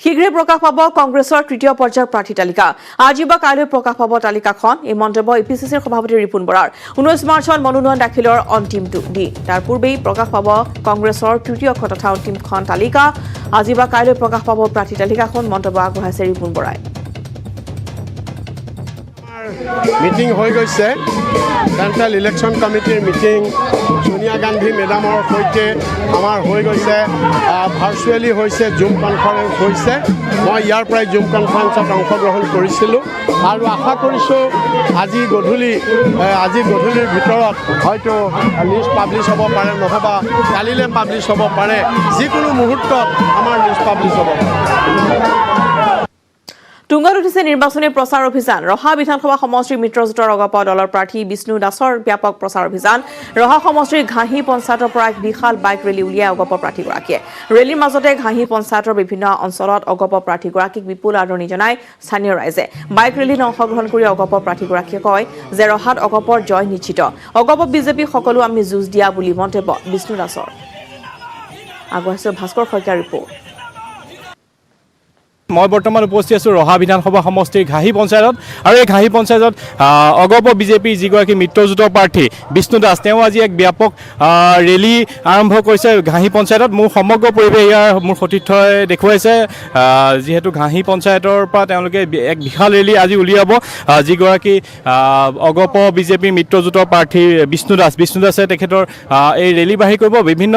শীঘ্ৰে প্ৰকাশ পাব কংগ্ৰেছৰ তৃতীয় পৰ্যায়ৰ প্ৰাৰ্থী তালিকা। আজি বা কাইলৈ প্ৰকাশ পাব তালিকাখন। এই মন্তব্য এপিচিচিৰ সভাপতি ৰিপুন বৰাৰ। 19 মাৰ্চত মনোনয়ন দাখিলৰ অন্তিম দিন। তাৰ পূৰ্বেই প্ৰকাশ পাব কংগ্ৰেছৰ তৃতীয়খন তথা অন্তিমখন তালিকা। আজি বা কাইলৈ প্ৰকাশ পাব প্ৰাৰ্থী তালিকাখন, মন্তব্য আগবঢ়াইছে ৰিপুন বৰাই। মিটিং হৈ গৈছে, চেণ্ট্ৰেল ইলেকশ্যন কমিটিৰ মিটিং সোনিয়া গান্ধী মেডামৰ সৈতে আমাৰ হৈ গৈছে, ভাৰ্চুৱেলি হৈছে, জুম কনফাৰেন্স হৈছে। মই ইয়াৰ পৰাই জুম কনফাৰেন্সত অংশগ্ৰহণ কৰিছিলোঁ আৰু আশা কৰিছোঁ আজি গধূলিৰ ভিতৰত হয়তো নিউজ পাব্লিছ হ'ব পাৰে, নহবা কালিলৈ পাব্লিছ হ'ব পাৰে। যিকোনো মুহূৰ্তত আমাৰ নিউজ পাব্লিছ হ'ব পাৰে। তুংগত উঠিছে নিৰ্বাচনী প্ৰচাৰ অভিযান। ৰহা বিধানসভা সমষ্টিৰ মিত্ৰজোঁটৰ অগপ দলৰ প্ৰাৰ্থী বিষ্ণু দাসৰ ব্যাপক প্ৰচাৰ অভিযান। ৰহা সমষ্টিৰ ঘাঁহি পঞ্চায়তৰ পৰা এক বিশাল বাইক ৰেলী উলিয়াই অগপ প্ৰাৰ্থীগৰাকীয়ে। ৰেলীৰ মাজতে ঘাঁহি পঞ্চায়তৰ বিভিন্ন অঞ্চলত অগপ প্ৰাৰ্থীগৰাকীক বিপুল আদৰণি জনাই স্থানীয় ৰাইজে। বাইক ৰেলীত অংশগ্ৰহণ কৰি অগপ প্ৰাৰ্থীগৰাকীয়ে কয় যে ৰহাত অগপৰ জয় নিশ্চিত। অগপ বিজেপি সকলো আমি যুঁজ দিয়া বুলি মন্তব্য বিষ্ণু দাসৰ। আগবঢ়াইছে ভাস্কৰ শইকীয়াৰ ৰিপৰ্ট। মই বৰ্তমান উপস্থিত আছোঁ ৰহা বিধানসভা সমষ্টিৰ ঘাঁহি পঞ্চায়তত আৰু এই ঘাঁহি পঞ্চায়তত অগপ বিজেপিৰ যিগৰাকী মিত্ৰজোঁটৰ প্ৰাৰ্থী বিষ্ণু দাস, তেওঁ আজি এক ব্যাপক ৰেলী আৰম্ভ কৰিছে ঘাঁহি পঞ্চায়তত। মোৰ সমগ্ৰ পৰিৱেশ ইয়াৰ মোৰ সতীৰ্থই দেখুৱাইছে। যিহেতু ঘাঁহি পঞ্চায়তৰ পৰা তেওঁলোকে এক বিশাল ৰেলী আজি উলিয়াব। যিগৰাকী অগপ বিজেপিৰ মিত্ৰজোঁটৰ প্ৰাৰ্থী বিষ্ণু দাসে তেখেতৰ এই ৰেলীবাহী কৰিব। বিভিন্ন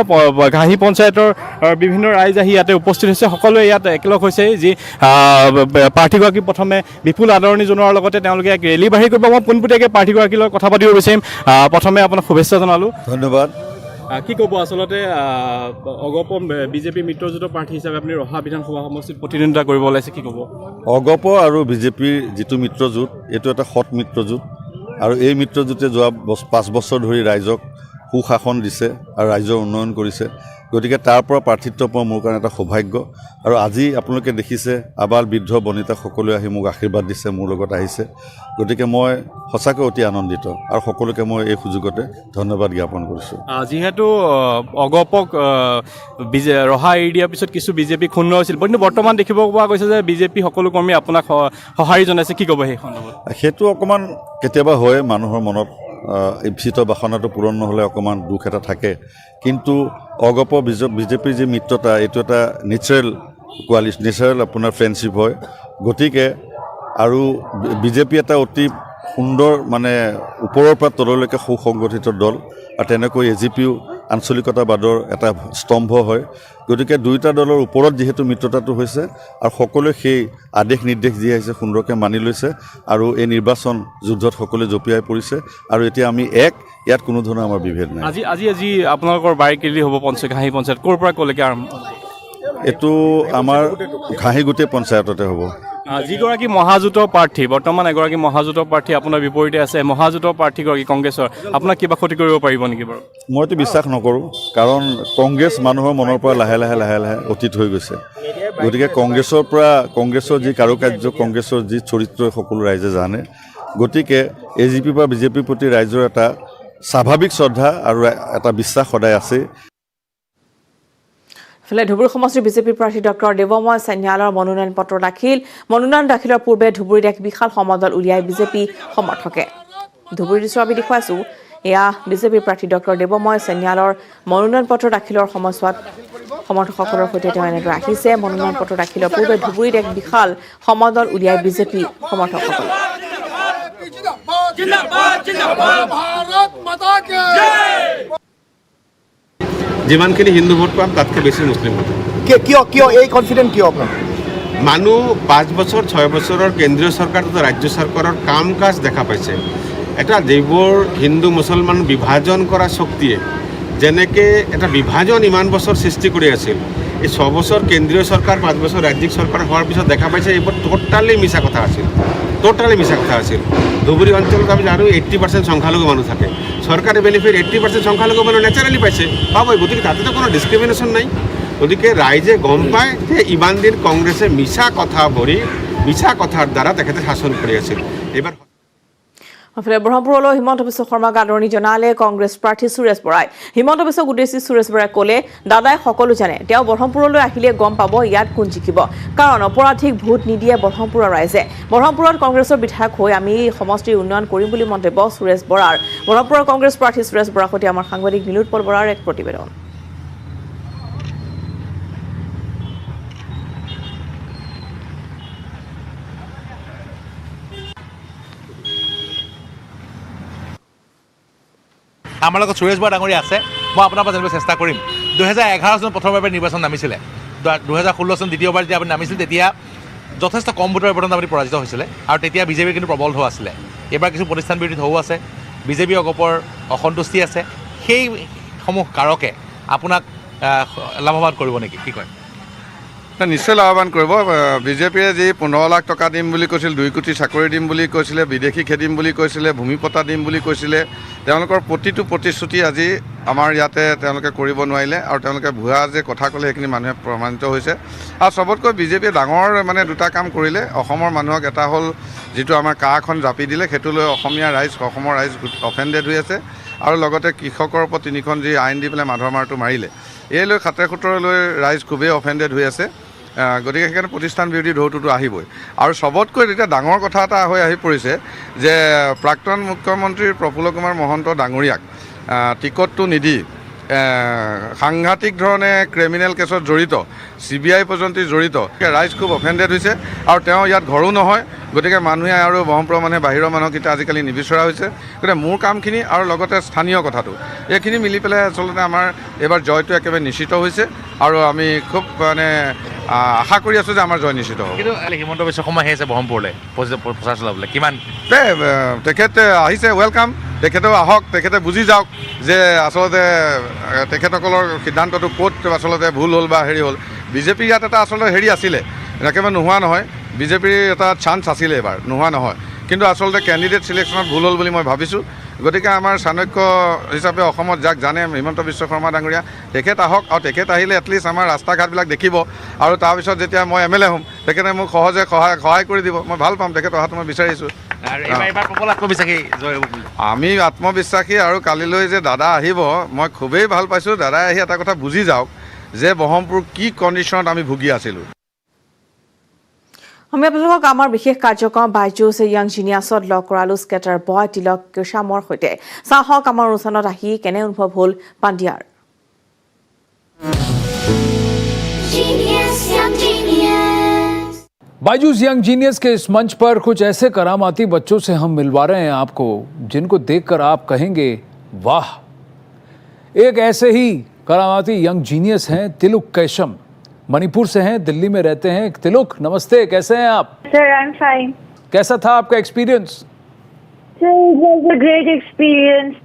ঘাঁহি পঞ্চায়তৰ বিভিন্ন ৰাইজ আহি ইয়াতে উপস্থিত হৈছে। সকলোৱে ইয়াত একেলগ হৈছে। যি প্ৰাৰ্থীগৰাকী প্ৰথমে বিপুল আদৰণি জনোৱাৰ লগতে তেওঁলোকে এক ৰেলী বাহিৰ কৰিব। মই পোনপটীয়াকৈ প্ৰাৰ্থীগৰাকীৰ লগত কথা পাতিব বিচাৰিম। প্ৰথমে আপোনাক শুভেচ্ছা জনালোঁ। ধন্যবাদ। কি ক'ব আচলতে অগপ বিজেপি মিত্ৰজোঁটৰ প্ৰাৰ্থী হিচাপে আপুনি ৰহা বিধানসভা সমষ্টিত প্ৰতিদ্বন্দ্বিতা কৰিব ওলাইছে, কি ক'ব? অগপ আৰু বিজেপিৰ যিটো মিত্ৰজোঁট, এইটো এটা সৎ মিত্ৰজোঁট আৰু এই মিত্ৰজোঁটে যোৱা 5 বছৰ ধৰি ৰাইজক সুশাসন দিছে আৰু ৰাইজৰ উন্নয়ন কৰিছে। গতিকে তাৰ পৰা প্ৰাৰ্থিত্ব পোৱা মোৰ কাৰণে এটা সৌভাগ্য। আৰু আজি আপোনালোকে দেখিছে আবাল বৃদ্ধ বনিতা সকলোৱে আহি মোক আশীৰ্বাদ দিছে, মোৰ লগত আহিছে। গতিকে মই সঁচাকৈ অতি আনন্দিত আৰু সকলোকে মই এই সুযোগতে ধন্যবাদ জ্ঞাপন কৰিছোঁ। যিহেতু অগপক ৰহা এৰি দিয়াৰ পিছত কিছু বিজেপি ক্ষুণ্ণ হৈছিল, কিন্তু বৰ্তমান দেখিব পোৱা গৈছে যে বিজেপি সকলো কৰ্মী আপোনাক সঁহাৰি জনাইছে, কি ক'ব সেই সন্দৰ্ভত? সেইটো অকণমান কেতিয়াবা হয়, মানুহৰ মনত ইপ্সিত বাসনাটো পূৰণ নহ'লে অকণমান দুখ এটা থাকে। কিন্তু অগপ বিজেপিৰ যি মিত্ৰতা, এইটো এটা নেচাৰেল আপোনাৰ ফ্ৰেণ্ডশ্বিপ হয়। গতিকে আৰু বিজেপি এটা অতি সুন্দৰ মানে ওপৰৰ পৰা তললৈকে সুসংগঠিত দল আৰু তেনেকৈ এজিপিও আঞ্চলিকতাবাদৰ এটা স্তম্ভ হয়। গতিকে দুয়োটা দলৰ ওপৰত যিহেতু মিত্ৰতাটো হৈছে আৰু সকলোৱে সেই আদেশ নিৰ্দেশ যি আহিছে সুন্দৰকৈ মানি লৈছে আৰু এই নিৰ্বাচন যুদ্ধত সকলোৱে জঁপিয়াই পৰিছে আৰু এতিয়া আমি ইয়াত কোনো ধৰণৰ আমাৰ বিভেদ নাই। আজি আপোনালোকৰ বাইক ৰেলী হ'ব ঘাঁহি পঞ্চায়ত, ক'ৰ পৰা ক'লৈকে আৰম্ভ? এইটো আমাৰ ঘাঁহি গোটেই পঞ্চায়ততে হ'ব। যিগৰাকী মহাজোঁটৰ প্ৰাৰ্থী, বৰ্তমান এগৰাকী মহাজোঁটৰ প্ৰাৰ্থী আপোনাৰ বিপৰীতে আছে, মহাজোঁটৰ প্ৰাৰ্থীগৰাকী কংগ্ৰেছৰ, আপোনাক কিবা ক্ষতি কৰিব পাৰিব নেকি বাৰু? মইতো বিশ্বাস নকৰোঁ, কাৰণ কংগ্ৰেছ মানুহৰ মনৰ পৰা লাহে লাহে অতীত হৈ গৈছে। গতিকে কংগ্ৰেছৰ যি কাৰুকাৰ্য, কংগ্ৰেছৰ যি চৰিত্ৰ সকলো ৰাইজে জানে। গতিকে এজিপি বা বিজেপিৰ প্ৰতি ৰাইজৰ এটা স্বাভাৱিক শ্ৰদ্ধা আৰু এটা বিশ্বাস সদায় আছে। ইফালে ধুবুৰী সমষ্টিৰ বিজেপিৰ প্ৰাৰ্থী ডক্টৰ দেৱময় চান্যালৰ মনোনয়ন পত্ৰ মনোনয়ন দাখিলৰ পূৰ্বে ধুবুৰীত এক বিশাল সমদল উলিয়াই বিজেপি সমৰ্থকে। ধুবুৰীৰ দৃশ্য আমি দেখুৱাইছোঁ। এয়া বিজেপিৰ প্ৰাৰ্থী ডক্টৰ দেৱময় চান্যালৰ মনোনয়ন পত্ৰ দাখিলৰ সময়ছোৱাত সমৰ্থকসকলৰ সৈতে তেওঁ এনেদৰে আহিছে। মনোনয়ন পত্ৰ দাখিলৰ পূৰ্বে ধুবুৰীত এক বিশাল সমদল উলিয়াই বিজেপি সমৰ্থকসকলে। যিমানখিনি হিন্দু ভোট পাম তাতকৈ বেছি মুছলিম ভোট। কিয় এই কনফিডেন্ট কিয় আপোনাৰ? মানুহ 5 বছৰ 6 বছৰৰ কেন্দ্ৰীয় চৰকাৰ তথা ৰাজ্য চৰকাৰৰ কাম কাজ দেখা পাইছে। এটা যিবোৰ হিন্দু মুছলমান বিভাজন কৰা শক্তিয়ে যেনেকৈ এটা বিভাজন ইমান বছৰ সৃষ্টি কৰি আছিল, এই 6 বছৰ কেন্দ্ৰীয় চৰকাৰ 5 বছৰ ৰাজ্যিক চৰকাৰ হোৱাৰ পিছত দেখা পাইছে এইবোৰ টোটালি মিছা কথা আছিল। ধুবুৰী অঞ্চলত আমি জানো 80% সংখ্যালঘু মানুহ থাকে। চৰকাৰী বেনিফিট 80% সংখ্যালঘু মানুহ নেচাৰেলি পাইছে, পাবই। গতিকে তাতেতো কোনো ডিছক্ৰিমিনেশ্যন নাই। গতিকে ৰাইজে গম পায় যে ইমান দিন কংগ্ৰেছে মিছা কথা ভৰি মিছা কথাৰ দ্বাৰা তেখেতে শাসন কৰি আছিল। এইবাৰ আফালে ব্ৰহ্মপুৰলৈ হিমন্ত বিশ্ব শৰ্মাক আদৰণি জনালে কংগ্ৰেছ প্ৰাৰ্থী সুৰেশ বৰাই হিমন্ত বিশ্বক উদ্দেশ্যি সুৰেশ বৰাই ক'লে দাদাই সকলো জানে তেওঁ ব্ৰহ্মপুৰলৈ আহিলে গম পাব ইয়াত কোন জিকিব কাৰণ অপৰাধীক ভোট নিদিয়ে ব্ৰহ্মপুৰৰ ৰাইজে ব্ৰহ্মপুৰত কংগ্ৰেছৰ বিধায়ক হৈ আমি সমষ্টিৰ উন্নয়ন কৰিম বুলি মন্তব্য সুৰেশ বৰাৰ ব্ৰহ্মপুৰৰ কংগ্ৰেছ প্ৰাৰ্থী সুৰেশ বৰাৰ সৈতে আমাৰ সাংবাদিক নীলোৎপল বৰাৰ এক প্ৰতিবেদন আমাৰ লগত সুৰেশ বৰা ডাঙৰীয়া আছে মই আপোনাৰ পৰা জানিব চেষ্টা কৰিম 2011 চনত প্ৰথমবাৰ নিৰ্বাচন নামিছিলে 2016 চন দ্বিতীয়বাৰ যেতিয়া আপুনি নামিছিল তেতিয়া যথেষ্ট কম ভোটৰ ব্যৱধানত আপুনি পৰাজিত হৈছিলে আৰু তেতিয়া বিজেপিৰ কিন্তু প্ৰবল হোৱা আছিলে এবাৰ কিছু প্ৰতিষ্ঠান বিৰোধী হোৱা আছে বিজেপি অগপৰ অসন্তুষ্টি আছে সেইসমূহ কাৰকে আপোনাক লাভৱান কৰিব নেকি কি কয় নিশ্চয় লাভৱান কৰিব বিজেপিয়ে যি 15 লাখ টকা দিম বুলি কৈছিল 2 কোটি চাকৰি দিম বুলি কৈছিলে বিদেশী খেদিম বুলি কৈছিলে ভূমি পটা দিম বুলি কৈছিলে তেওঁলোকৰ প্ৰতিটো প্ৰতিশ্ৰুতি আজি আমাৰ ইয়াতে তেওঁলোকে কৰিব নোৱাৰিলে আৰু তেওঁলোকে ভুৱা যে কথা ক'লে সেইখিনি মানুহে প্ৰমাণিত হৈছে আৰু সবতকৈ বিজেপিয়ে ডাঙৰ মানে দুটা কাম কৰিলে অসমৰ মানুহক এটা হ'ল যিটো আমাৰ কাখন জাপি দিলে সেইটো লৈ অসমৰ ৰাইজ অফেণ্ডেড হৈ আছে আৰু লগতে কৃষকৰ ওপৰত 3খন যি আইন দি পেলাই মাধৰ মাৰটো মাৰিলে এই লৈ 77 লৈ ৰাইজ খুবেই অফেণ্ডেড হৈ আছে গতিকে সেইকাৰণে প্ৰতিষ্ঠান বিৰোধী ঢৌটোতো আহিবই আৰু সবতকৈ এতিয়া ডাঙৰ কথা এটা হৈ আহি পৰিছে যে প্ৰাক্তন মুখ্যমন্ত্ৰী প্ৰফুল্ল কুমাৰ মহন্ত ডাঙৰীয়াক টিকটটো নিদি সাংঘাতিক ধৰণে ক্ৰিমিনেল কেছত জড়িত CBI পৰ্যন্ত জড়িত ৰাইজ খুব অফেণ্ডেড হৈছে আৰু তেওঁ ইয়াত ঘৰো নহয় গতিকে মানুহে আৰু ব্ৰহ্মপুৰৰ মানুহে বাহিৰৰ মানুহক এতিয়া আজিকালি নিবিচৰা হৈছে গতিকে মোৰ কামখিনি আৰু লগতে স্থানীয় কথাটো এইখিনি মিলি পেলাই আচলতে আমাৰ এইবাৰ জয়টো একেবাৰে নিশ্চিত হৈছে আৰু আমি খুব মানে আশা কৰি আছোঁ যে আমাৰ জয় নিশ্চিত হ'ব কিন্তু হিমন্ত বিশ্ব শৰ্মা আহিছে ব্ৰহ্মপুৰলৈ প্ৰচাৰ চলাবলৈ কিমান তেখেত আহিছে ৱেলকাম তেখেতেও আহক তেখেতে বুজি যাওক যে আচলতে তেখেতসকলৰ সিদ্ধান্তটো ক'ত আচলতে ভুল হ'ল বা হেৰি হ'ল বিজেপি ইয়াত এটা আচলতে হেৰি আছিলে একেবাৰে নোহোৱা নহয় বিজেপিৰ এটা চান্স আছিলে এবাৰ নোহোৱা নহয় কিন্তু আচলতে কেণ্ডিডেট চিলেকশ্যনত ভুল হ'ল বুলি মই ভাবিছোঁ গতিকে আমাৰ চাণক্য হিচাপে অসমত যাক জানে হিমন্ত বিশ্ব শৰ্মা ডাঙৰীয়া তেখেত আহক আৰু তেখেত আহিলে এটলিষ্ট আমাৰ ৰাস্তা ঘাটবিলাক দেখিব আৰু তাৰপিছত যেতিয়া মই MLA হ'ম তেখেতে মোক সহজে সহায় কৰি দিব মই ভাল পাম তেখেত অহাটো মই বিচাৰিছোঁ আমি আত্মবিশ্বাসী আৰু কালিলৈ যে দাদা আহিব মই খুবেই ভাল পাইছোঁ দাদাই আহি এটা কথা বুজি যাওক যে ব্ৰহ্মপুৰ কি কণ্ডিশ্যনত আমি ভুগি আছিলোঁ আমি আপোনালোকক আমাৰ বিশেষ কাৰ্যক্ৰম বাইজুছ য়াং জিনিয়াছত লগ কৰালো স্কেটাৰ বয় তিলক কৃষামৰ সৈতে চাহক আমাৰ অনুষ্ঠানত আহি কেনে অনুভৱ হ'ল পাণ্ডিয়াৰ बायजूस यंग जीनियस के इस मंच पर कुछ ऐसे करामाती बच्चों से हम मिलवा रहे हैं आपको जिनको देखकर आप कहेंगे वाह एक ऐसे ही करामाती यंग जीनियस हैं तिलक कैशम मणिपुर से हैं दिल्ली में रहते हैं तिलक नमस्ते कैसे हैं आप Sir, I'm fine. कैसा था आपका experience Sir, it was a great experience.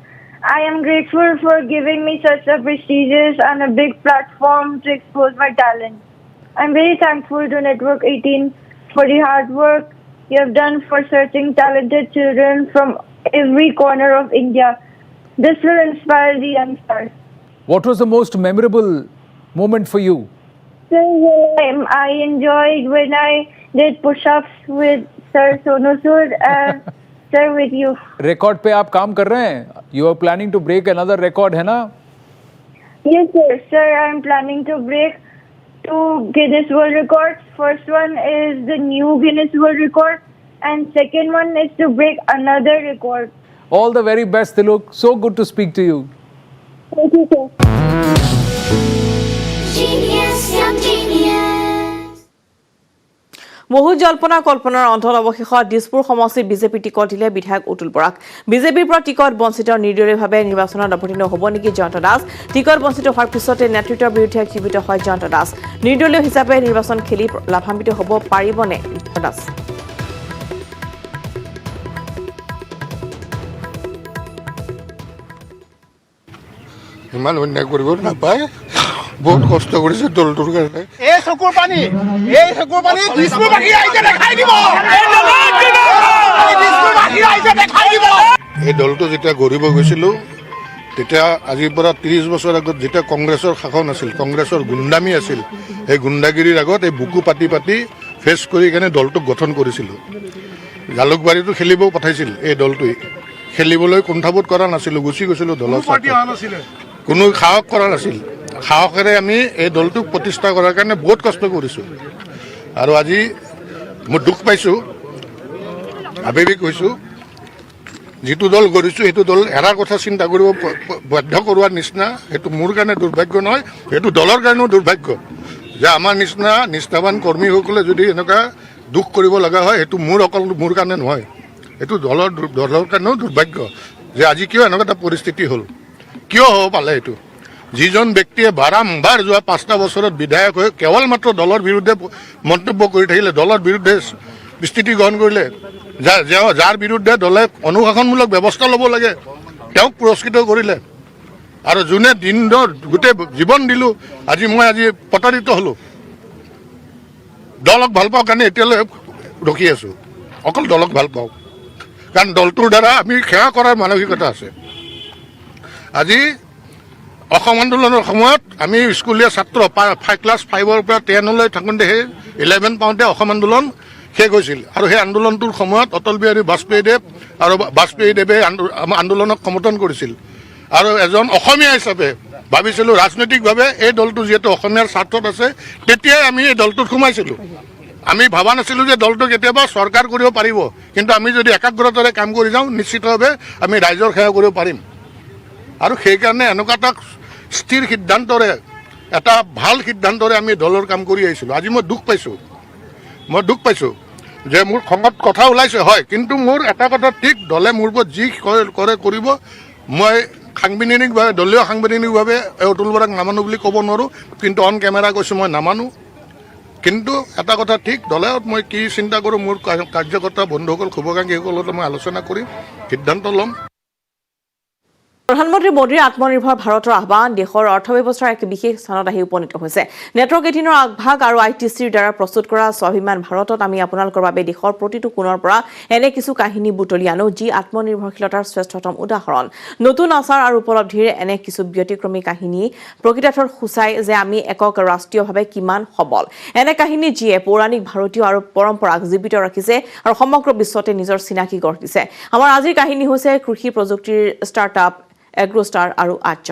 I am grateful for giving me such a prestigious and a big platform to expose my talent. I'm very thankful to Network 18 for the hard work you have done for searching talented children from every corner of India. This will inspire the youngsters. What was the most memorable moment for you Sir, I enjoyed when I did push-ups with Sir Sonu Sood and Sir with you. Record पे आप काम कर रहे हैं you are planning to break another record है ना Yes, sir. Sir, I'm planning to break 2 Guinness World Records. First one is the new Guinness World Record, and second one is to break another record. all the very best Tiluk so good to speak to you Thank you, sir. Genius, young genius. বহু জল্পনা কল্পনাৰ অন্তত অৱশেষত দিছপুৰ সমষ্টিত BJP ticket দিলে বিধায়ক অতুল বৰাক বিজেপিৰ পৰা টিকট বঞ্চিত নিৰ্দলীয়ভাৱে নিৰ্বাচনত অৱতীৰ্ণ হ'ব নেকি জয়ন্ত দাস টিকট বঞ্চিত হোৱাৰ পিছতে নেতৃত্বৰ বিৰুদ্ধে ক্ষোভিত হয় জয়ন্ত দাস নিৰ্দলীয় হিচাপে নিৰ্বাচন খেলি লাভান্বিত হ'ব পাৰিবনে জয়ন্ত দাস ইমান অন্যায় কৰিব নাপায় বহুত কষ্ট কৰিছে দলটোৰ কাৰণে এই চকুৰ পানী দিছপুৰবাসী ৰাইজে দেখাই দিব এই দলটো যেতিয়া গঢ়িব গৈছিলোঁ তেতিয়া আজিৰ পৰা 30 বছৰ আগত যেতিয়া কংগ্ৰেছৰ শাসন আছিল কংগ্ৰেছৰ গুণ্ডামী আছিল সেই গুণ্ডাগিৰিৰ আগত এই বুকু পাতি ফেচ কৰি কেনে দলটোক গঠন কৰিছিলোঁ জালুকবাৰীটো খেলিবও পঠাইছিল এই দলটোৱে খেলিবলৈ কুণ্ঠাবোধ কৰা নাছিলোঁ, গুচি গৈছিলোঁ দলৰ স্বাৰ্থত। কোনো সাহস কৰা নাছিল। সাহসেৰে আমি এই দলটোক প্ৰতিষ্ঠা কৰাৰ কাৰণে বহুত কষ্ট কৰিছোঁ। আৰু আজি মই দুখ পাইছোঁ, আৱেগিক হৈছোঁ। যিটো দল গঢ়িছোঁ সেইটো দল এৰাৰ কথা চিন্তা কৰিব বাধ্য কৰোৱাৰ নিচিনা, সেইটো মোৰ কাৰণে দুৰ্ভাগ্য নহয়, সেইটো দলৰ কাৰণেও দুৰ্ভাগ্য যে আমাৰ নিচিনা নিষ্ঠাৱান কৰ্মীসকলে যদি এনেকুৱা দুখ কৰিব লগা হয়, সেইটো অকল মোৰ কাৰণে নহয়, এইটো দলৰ কাৰণেও দুৰ্ভাগ্য যে আজি কিয় এনেকুৱা এটা পৰিস্থিতি হ'ল, কিয় হ'ব পালে। এইটো যিজন ব্যক্তিয়ে বাৰম্বাৰ যোৱা 5টা বছৰত বিধায়ক হৈ কেৱল মাত্ৰ দলৰ বিৰুদ্ধে মন্তব্য কৰি থাকিলে, দলৰ বিৰুদ্ধে স্থিতি গ্ৰহণ কৰিলে, যাৰ বিৰুদ্ধে দলে অনুশাসনমূলক ব্যৱস্থা ল'ব লাগে তেওঁক পুৰস্কৃত কৰিলে, আৰু যোনে দিনৰ গোটেই জীৱন দিলোঁ, আজি মই প্ৰতাৰিত হ'লোঁ। দলক ভাল পাওঁ কাৰণে এতিয়ালৈ ৰখি আছোঁ, অকল দলক ভাল পাওঁ, কাৰণ দলটোৰ দ্বাৰা আমি সেৱা কৰাৰ মানসিকতা আছে। আজি অসম আন্দোলনৰ সময়ত আমি স্কুলীয়া ছাত্ৰ ক্লাছ 5ৰ পৰা 10লৈ থাকোঁতে সেই 11 পাওঁতে অসম আন্দোলন শেষ হৈছিল, আৰু সেই আন্দোলনটোৰ সময়ত অটল বিহাৰী বাজপেয়ীদেৱে আন্দোলনক সমৰ্থন কৰিছিল। আৰু এজন অসমীয়া হিচাপে ভাবিছিলোঁ ৰাজনৈতিকভাৱে এই দলটো যিহেতু অসমীয়াৰ স্বাৰ্থত আছে, তেতিয়াই আমি এই দলটোত সোমাইছিলোঁ। আমি ভবা নাছিলোঁ যে দলটো কেতিয়াবা চৰকাৰ কৰিব পাৰিব, কিন্তু আমি যদি একাগ্ৰতাৰে কাম কৰি যাওঁ নিশ্চিতভাৱে আমি ৰাইজৰ সেৱা কৰিব পাৰিম। আৰু সেইকাৰণে এনেকুৱা এটা স্থিৰ সিদ্ধান্তৰে, এটা ভাল সিদ্ধান্তৰে আমি দলৰ কাম কৰি আহিছিলোঁ। আজি মই দুখ পাইছোঁ যে মোৰ খঙত কথা ওলাইছে, হয়, কিন্তু মোৰ এটা কথা ঠিক, দলে মোৰ ওপৰত যি কৰে কৰিব। মই সাংবিধানিকভাৱে, দলীয় সাংবিধানিকভাৱে অতুল বৰাক নামানো বুলি ক'ব নোৱাৰোঁ, কিন্তু অন কেমেৰা কৈছোঁ মই নামানো। কিন্তু এটা কথা ঠিক, দলত মই কি চিন্তা কৰোঁ, মোৰ কাৰ্যকৰ্তা বন্ধুসকল, শুভাকাংক্ষীসকলৰ লগত মই আলোচনা কৰিম, সিদ্ধান্ত ল'ম। প্ৰধানমন্ত্ৰী মোদীৰ আত্মনিৰ্ভৰ ভাৰতৰ আহ্বান দেশৰ অৰ্থব্যৱস্থাৰ এক বিশেষ স্থানত আহি উপনীত হৈছে। নেটৱৰ্ক 18ৰ আগভাগ আৰু ITCৰ দ্বাৰা প্ৰস্তুত কৰা স্বাভিমান ভাৰতত আমি আপোনালোকৰ বাবে দেশৰ প্ৰতিটো কোণৰ পৰা এনে কিছু কাহিনী বুটলি আনো, যি আত্মনিৰ্ভৰশীলতাৰ শ্ৰেষ্ঠতম উদাহৰণ। নতুন আচাৰ আৰু উপলব্ধিৰ এনে কিছু ব্যতিক্ৰমী কাহিনী প্ৰকৃতাৰ্থত সূচায় যে আমি একক ৰাষ্ট্ৰীয়ভাৱে কিমান সবল। এনে কাহিনী যিয়ে পৌৰাণিক ভাৰতীয় আৰু পৰম্পৰাক জীৱিত ৰাখিছে আৰু সমগ্ৰ বিশ্বতে নিজৰ চিনাকি গঢ় দিছে। আমাৰ আজিৰ কাহিনী হৈছে কৃষি প্ৰযুক্তিৰ ষ্টাৰ্টআপ এগ্ৰোষ্টাৰ আৰু আৰ্য।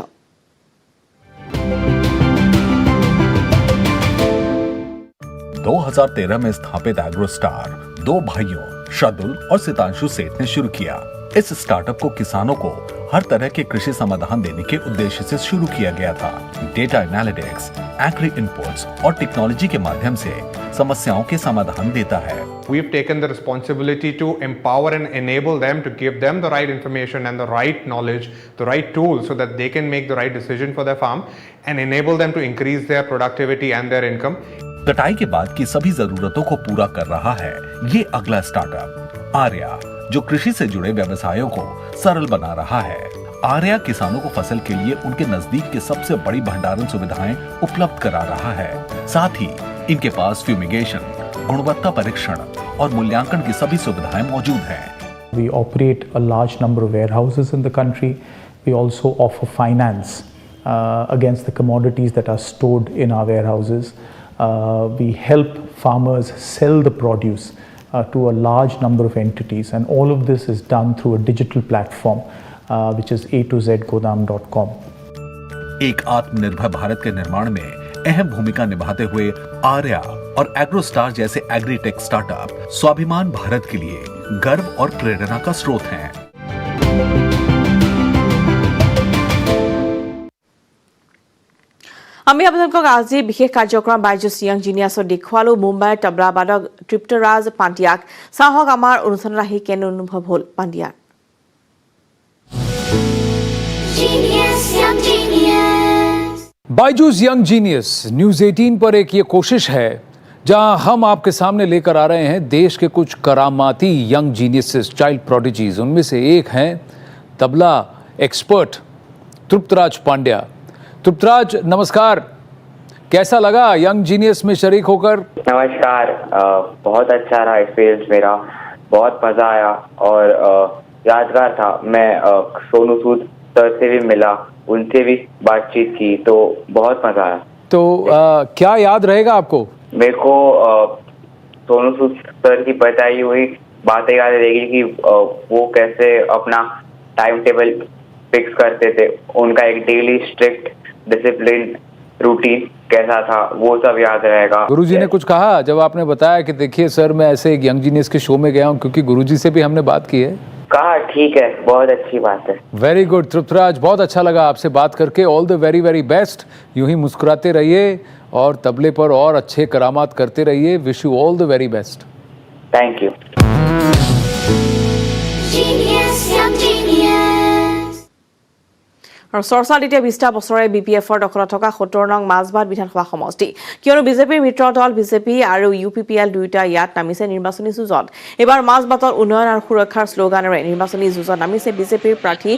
2013 में स्थापित एग्रोस्टार 2 भाइयों शार्दुल और सितांशु सेठ ने शुरू किया। इस स्टार्टअप को किसानों को हर तरह के कृषि समाधान देने के उद्देश्य से शुरू किया गया था। डेटा एनालिटिक्स, एग्री इनपुट्स और टेक्नोलॉजी के माध्यम से समस्याओं के समाधान देता है। We've taken the responsibility to empower and enable them, to give them the right information and the right knowledge, the right tools, so that they can make the right decision for their farm and enable them to increase their productivity and their income. कटाई के बाद की सभी जरूरतों को पूरा कर रहा है ये अगला स्टार्टअप आर्या, जो कृषि से जुड़े व्यवसायों को सरल बना रहा है। आर्या किसानों को फसल के लिए उनके नजदीक के सबसे बड़ी भंडारण सुविधाएं उपलब्ध करा रहा है। साथ ही इनके पास फ्यूमिगेशन, गुणवत्ता परीक्षण और मूल्यांकन की सभी सुविधाएं मौजूद हैं। We operate a large number of warehouses in the country. We also offer finance against the commodities that are stored in our warehouses. We help farmers sell the produce to a large number of entities, and all of this is done through a digital platform which is a2zgodam.com. एक आत्मनिर्भर भारत के निर्माण में अहम भूमिका निभाते हुए आर्या और एग्रोस्टार जैसे एग्रीटेक स्टार्टअप स्वाभिमान भारत के लिए गर्व और प्रेरणा का स्रोत हैं। আমি আপোনালোকক আজি বিশেষ কাৰ্যক্ৰম বাইজুছ য়াং জিনিয়াছত দেখুৱালো মুম্বাইৰ তবলাবাদক তৃপ্তৰাজ পাণ্ডিয়াক। চাহক আমাৰ অনুষ্ঠানত আহি কেনে অনুভৱ হ'ল পাণ্ডিয়াৰ। बायजूस यंग जीनियस न्यूज 18 पर एक ये कोशिश है जहां हम आपके सामने लेकर आ रहे हैं देश के कुछ करामाती यंग जीनियसेस, चाइल्ड प्रोडिजीज। उनमें से एक हैं तबला एक्सपर्ट तृप्तराज पांड्या। तृप्तराज नमस्कार, कैसा लगा यंग जीनियस में शरीक होकर? नमस्कार, बहुत अच्छा रहा एक्सपीरियंस मेरा, बहुत मजा आया और यादगार था। मैं सोनू सूद सर से भी मिला, उनसे भी बातचीत की, तो बहुत मजा आया। तो क्या याद रहेगा आपको? मेरे को सोनू सूद सर की बताई हुई बातें याद रहेगी कि वो कैसे अपना टाइम टेबल फिक्स करते थे, उनका एक डेली स्ट्रिक्ट डिसिप्लिन रूटीन कैसा था वो सब याद रहेगा। गुरुजी ने कुछ कहा जब आपने बताया कि देखिए सर मैं ऐसे एक यंग जीनियस के शो में गया हूँ, क्योंकि गुरुजी से भी हमने बात की है? कहा ठीक है, बहुत अच्छी बात है। वेरी गुड तृप्तराज, बहुत अच्छा लगा आपसे बात करके। All the very very best, यूं ही मुस्कुराते रहिए और तबले पर और अच्छे करामात करते रहिए। Wish you all the very best. Thank you. আৰু চৰ্চাত এতিয়া 20টা বছৰে BPFৰ দখলত থকা 70 নং মাজবাট বিধানসভা সমষ্টি, কিয়নো বিজেপিৰ মিত্ৰ দল বিজেপি আৰু UPPL দুয়োটা ইয়াত নামিছে নিৰ্বাচনী যুঁজত। এবাৰ মাজবাটৰ উন্নয়ন আৰু সুৰক্ষাৰ শ্লোগানেৰে নিৰ্বাচনী যুঁজত নামিছে বিজেপিৰ প্ৰাৰ্থী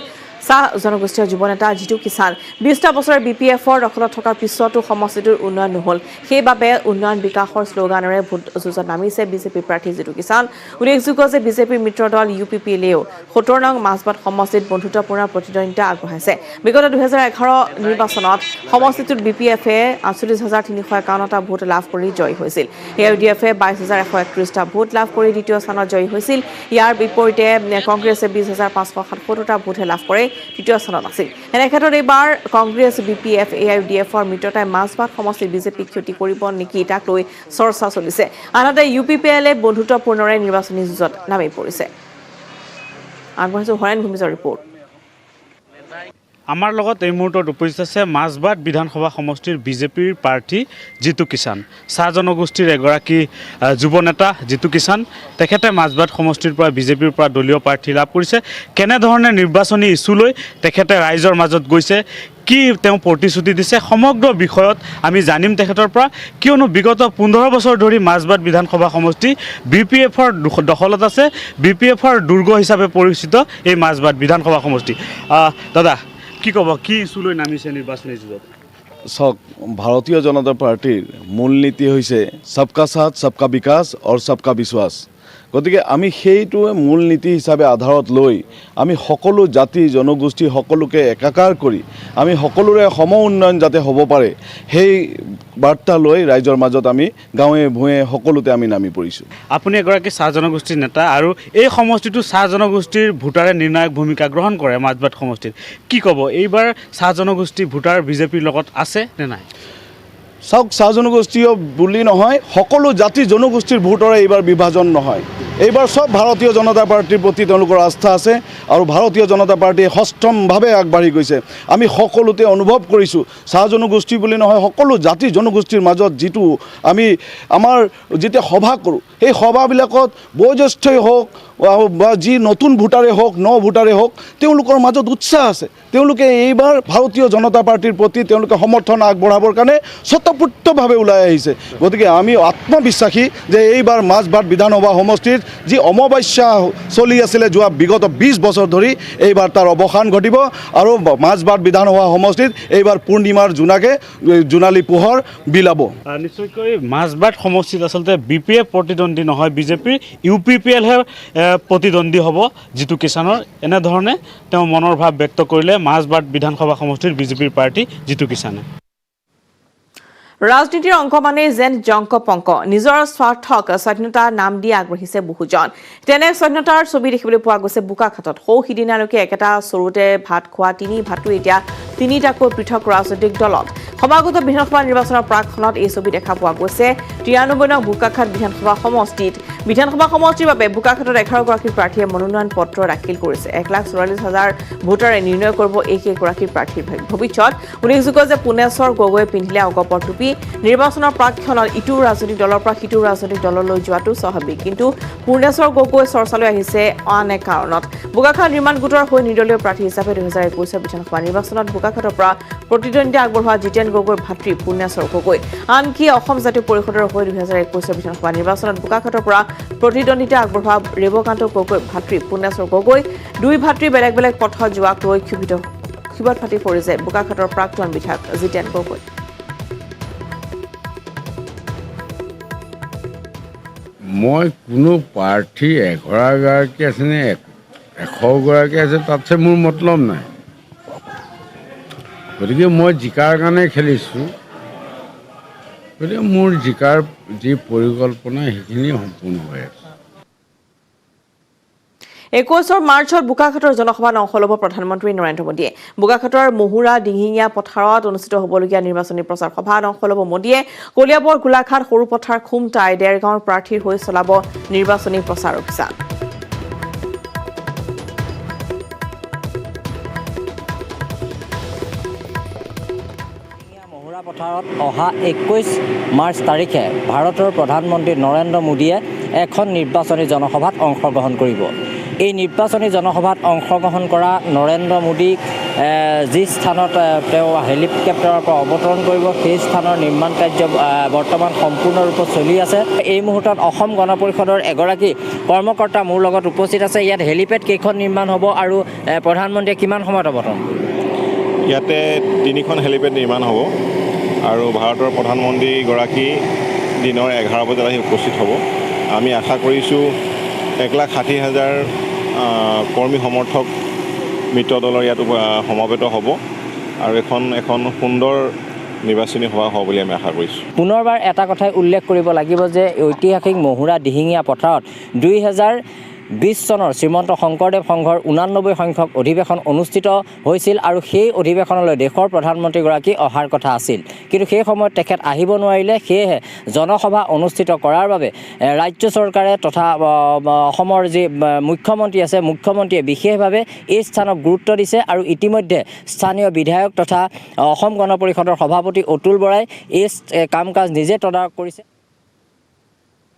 চাহ জনগোষ্ঠীয় যুৱ নেতা জিতু কিষাণ। 20টা বছৰে BPFৰ দখলত থকাৰ পিছতো সমষ্টিটোৰ উন্নয়ন নহল, সেইবাবে উন্নয়ন বিকাশৰ শ্লোগানেৰে ভোট যুঁজত নামিছে বিজেপি প্ৰাৰ্থী জিতু কিষাণ। উল্লেখযোগ্য যে বিজেপিৰ মিত্ৰ দল UPPLেও 70 নং মাজবাট সমষ্টিত বন্ধুত্বপূৰ্ণ প্ৰতিদ্বন্দ্বিতা আগবঢ়াইছে। বিগত 2011 নিৰ্বাচনত সমষ্টিটোত BPFে 48,351টা ভোট লাভ কৰি জয়ী হৈছিল। AUDFে 22,131টা ভোট লাভ কৰি দ্বিতীয় স্থানত জয়ী হৈছিল। ইয়াৰ বিপৰীতে কংগ্ৰেছে 20,577টা ভোটহে লাভ কৰে তৃতীয় স্থানত আছিল। এনে ক্ষেত্ৰত এইবাৰ কংগ্ৰেছ BPF AUDFৰ মিত্ৰতাই মাজবাট সমষ্টিত বিজেপিক ক্ষতি কৰিব নেকি তাক লৈ চৰ্চা চলিছে। আনহাতে UPPLে বন্ধুত্বপূৰ্ণৰে নিৰ্বাচনী যুঁজত নামি পৰিছে। আগবঢ়াইছো হৰেণ ভূমিজৰ ৰিপৰ্ট। আমাৰ লগত এই মুহূৰ্তত উপস্থিত আছে মাজবাট বিধানসভা সমষ্টিৰ বিজেপিৰ প্ৰাৰ্থী জিতু কিষাণ, চাহ জনগোষ্ঠীৰ এগৰাকী যুৱ নেতা জিতু কিষাণ। তেখেতে মাজবাট সমষ্টিৰ পৰা বিজেপিৰ পৰা দলীয় প্ৰাৰ্থী লাভ কৰিছে। কেনেধৰণে নিৰ্বাচনী ইছ্যু লৈ তেখেতে ৰাইজৰ মাজত গৈছে, কি তেওঁ প্ৰতিশ্ৰুতি দিছে, সমগ্ৰ বিষয়ত আমি জানিম তেখেতৰ পৰা। কিয়নো বিগত 15 বছৰ ধৰি মাজবাট বিধানসভা সমষ্টি BPFৰ দখলত আছে। BPFৰ দুৰ্গ হিচাপে পৰিচিত এই মাজবাট বিধানসভা সমষ্টি। দাদা কি ক'ব, কি ইছ্যু লৈ নামিছে নিৰ্বাচনী যুঁজত? চাওক, ভাৰতীয় জনতা পাৰ্টিৰ মূলনীতি হৈছে সবকা সাথ সবকা বিকাশ আৰু সবকা বিশ্বাস। গতিকে আমি সেইটোৱে মূলনীতি হিচাপে আধাৰত লৈ আমি সকলো জাতি জনগোষ্ঠী সকলোকে একাকাৰ কৰি আমি সকলোৰে সম উন্নয়ন যাতে হ'ব পাৰে সেই বাৰ্তা লৈ ৰাইজৰ মাজত আমি গাঁৱে ভূঞে সকলোতে আমি নামি পৰিছোঁ। আপুনি এগৰাকী চাহ জনগোষ্ঠীৰ নেতা আৰু এই সমষ্টিটো চাহ জনগোষ্ঠীৰ ভোটাৰে নিৰ্ণায়ক ভূমিকা গ্ৰহণ কৰে মাজবাট সমষ্টিত। কি ক'ব, এইবাৰ চাহ জনগোষ্ঠী ভোটাৰ বিজেপিৰ লগত আছে নে নাই? চাওক, চাহ জনগোষ্ঠীয় বুলি নহয়, সকলো জাতি জনগোষ্ঠীৰ ভোটৰে এইবাৰ বিভাজন নহয়। এইবাৰ সব ভাৰতীয় জনতা পাৰ্টিৰ প্ৰতি তেওঁলোকৰ আস্থা আছে আৰু ভাৰতীয় জনতা পাৰ্টীয়ে সষ্টমভাৱে আগবাঢ়ি গৈছে। আমি সকলোতে অনুভৱ কৰিছোঁ, চাহ জনগোষ্ঠী বুলি নহয় সকলো জাতি জনগোষ্ঠীৰ মাজত যিটো আমি আমাৰ যেতিয়া সভা কৰোঁ, সেই সভাবিলাকত বয়োজ্যেষ্ঠই হওক বা যি নতুন ভোটাৰে হওক ন ভোটাৰে হওক, তেওঁলোকৰ মাজত উৎসাহ আছে। তেওঁলোকে এইবাৰ ভাৰতীয় জনতা পাৰ্টিৰ প্ৰতি তেওঁলোকে সমৰ্থন আগবঢ়াবৰ কাৰণে স্বতঃস্ফূৰ্তভাৱে ওলাই আহিছে। গতিকে আমি আত্মবিশ্বাসী যে এইবাৰ মাজবাট বিধানসভা সমষ্টিৰ যি অমাৱস্যা চলি আছিলে যোৱা বিগত 20 বছৰ ধৰি, এইবাৰ তাৰ অৱসান ঘটিব আৰু মাজবাট বিধানসভা সমষ্টিত এইবাৰ পূৰ্ণিমাৰ জোনালী পোহৰ বিলাব। নিশ্চয়কৈ মাজবাট সমষ্টিত আচলতে BPF প্ৰতিদ্বন্দ্বী নহয়, বিজেপিৰ UPPLহে প্ৰতিদ্বন্দ্বী হ'ব জিতু কিষাণৰ। এনেধৰণে তেওঁ মনৰ ভাৱ ব্যক্ত কৰিলে মাজবাট বিধানসভা সমষ্টিৰ বিজেপিৰ প্ৰাৰ্থী জিতু কিষাণে। ৰাজনীতিৰ অংক মানে যেন জংক পংক, নিজৰ স্বাৰ্থক স্বাধীনতা নাম দি আগবাঢ়িছে বহুজন। তেনে স্বাধীনতাৰ ছবি দেখিবলৈ পোৱা গৈছে বোকাখাতত। সিদিনালৈকে একেটা চৰুতে ভাত খোৱা তিনি ভাতটো এতিয়া তিনিটাকৈ পৃথক ৰাজনৈতিক দলত। সমাগত বিধানসভা নিৰ্বাচনৰ প্ৰাকখনত এই ছবি দেখা পোৱা গৈছে 93 নং বোকাখাত বিধানসভা সমষ্টিত। বিধানসভা সমষ্টিৰ বাবে বোকাখাতত 11গৰাকী প্ৰাৰ্থীয়ে মনোনয়ন পত্ৰ দাখিল কৰিছে। 1,44,000 ভোটাৰে নিৰ্ণয় কৰিব এইকেইগৰাকী প্ৰাৰ্থীৰ ভৱিষ্যত। উল্লেখযোগ্য যে পুনেশ্বৰ গগৈয়ে পিন্ধিলে অগপৰ টুপি। নিৰ্বাচনৰ প্ৰাকখনত ইটো ৰাজনৈতিক দলৰ পৰা সিটো ৰাজনৈতিক দললৈ যোৱাটো স্বাভাৱিক, কিন্তু পুনেশ্বৰ গগৈ চৰ্চালৈ আহিছে আন এক কাৰণত। বোকাখাত নিৰ্মাণ গোটৰ হৈ নিৰ্দলীয় প্ৰাৰ্থী হিচাপে 2021 বিধানসভা নিৰ্বাচনত বোকাখাতৰ পৰা প্ৰতিদ্বন্দ্বিতা আগবঢ়োৱা জিতেন গগৈৰ ভাতৃ পুনেশ্বৰ গগৈ। আনকি অসম জাতীয় পৰিষদৰ হৈ 2021 বিধানসভা নিৰ্বাচনত বোকাখাতৰ পৰা প্ৰতিদ্বন্দ্বিতা আগবঢ়োৱা ৰেৱকান্ত গগৈৰ ভাতৃ পুনেশ্বৰ গগৈ। দুই ভাতৃ বেলেগ বেলেগ পথত যোৱাক লৈ ক্ষোভত ফাটি পৰিছে বোকাখাতৰ প্ৰাক্তন বিধায়ক জিতেন গগৈ। মই কোনো প্ৰাৰ্থী এগৰাকী আছে নে 100গৰাকী আছে তাতছে মোৰ মতলব নাই। গতিকে মই জিকাৰ কাৰণে খেলিছোঁ। গতিকে মোৰ জিকাৰ যি পৰিকল্পনা সেইখিনি সম্পূৰ্ণ হৈ আছে। 21 মাৰ্চত বোকাখাটৰ জনসভাত অংশ ল'ব প্ৰধানমন্ত্ৰী নৰেন্দ্ৰ মোদীয়ে। বোকাখাটৰ মহুৰা দিহিঙীয়া পথাৰত অনুষ্ঠিত হ'বলগীয়া নিৰ্বাচনী প্ৰচাৰ সভাত অংশ ল'ব মোদীয়ে। কলিয়াবৰ গোলাঘাট সৰুপথাৰ খুমটাই দেৰগাঁৱৰ প্ৰাৰ্থীৰ হৈ চলাব নিৰ্বাচনী প্ৰচাৰ অভিযান। মহুৰা পথাৰত অহা 21 মাৰ্চ তাৰিখে ভাৰতৰ প্ৰধানমন্ত্ৰী নৰেন্দ্ৰ মোদীয়ে এখন নিৰ্বাচনী জনসভাত অংশগ্ৰহণ কৰিব। এই নিৰ্বাচনী জনসভাত অংশগ্ৰহণ কৰা নৰেন্দ্ৰ মোদীক যি স্থানত তেওঁ হেলিকপ্টাৰৰ পৰা অৱতৰণ কৰিব সেই স্থানৰ নিৰ্মাণ কাৰ্য বৰ্তমান সম্পূৰ্ণৰূপে চলি আছে। এই মুহূৰ্তত অসম গণ পৰিষদৰ এগৰাকী কৰ্মকৰ্তা মোৰ লগত উপস্থিত আছে। ইয়াত হেলিপেড কেইখন নিৰ্মাণ হ'ব আৰু প্ৰধানমন্ত্ৰীয়ে কিমান সময়ত অৱতৰণ? ইয়াতে 3খন হেলিপেড নিৰ্মাণ হ'ব আৰু ভাৰতৰ প্ৰধানমন্ত্ৰীগৰাকী দিনৰ 11 বজাত আহি উপস্থিত হ'ব। আমি আশা কৰিছোঁ 1,60,000 কৰ্মী সমৰ্থক মিত্ৰ দলৰ ইয়াত সমবেত হ'ব আৰু এখন সুন্দৰ নিৰ্বাচনী সভা হ'ব বুলি আমি আশা কৰিছোঁ। পুনৰবাৰ এটা কথাই উল্লেখ কৰিব লাগিব যে ঐতিহাসিক মহুৰা দিহিঙীয়া পথাৰত 2020 চনৰ শ্ৰীমন্ত শংকৰদেৱ সংঘৰ 89 সংখ্যক অধিৱেশন অনুষ্ঠিত হৈছিল আৰু সেই অধিৱেশনলৈ দেশৰ প্ৰধানমন্ত্ৰীগৰাকী অহাৰ কথা আছিল, কিন্তু সেই সময়ত তেখেত আহিব নোৱাৰিলে। সেয়েহে জনসভা অনুষ্ঠিত কৰাৰ বাবে ৰাজ্য চৰকাৰে তথা অসমৰ যি মুখ্যমন্ত্ৰী আছে মুখ্যমন্ত্ৰীয়ে বিশেষভাৱে এই স্থানক গুৰুত্ব দিছে আৰু ইতিমধ্যে স্থানীয় বিধায়ক তথা অসম গণ পৰিষদৰ সভাপতি অতুল বৰাই এই কাম কাজ নিজে তদাৰক কৰিছে।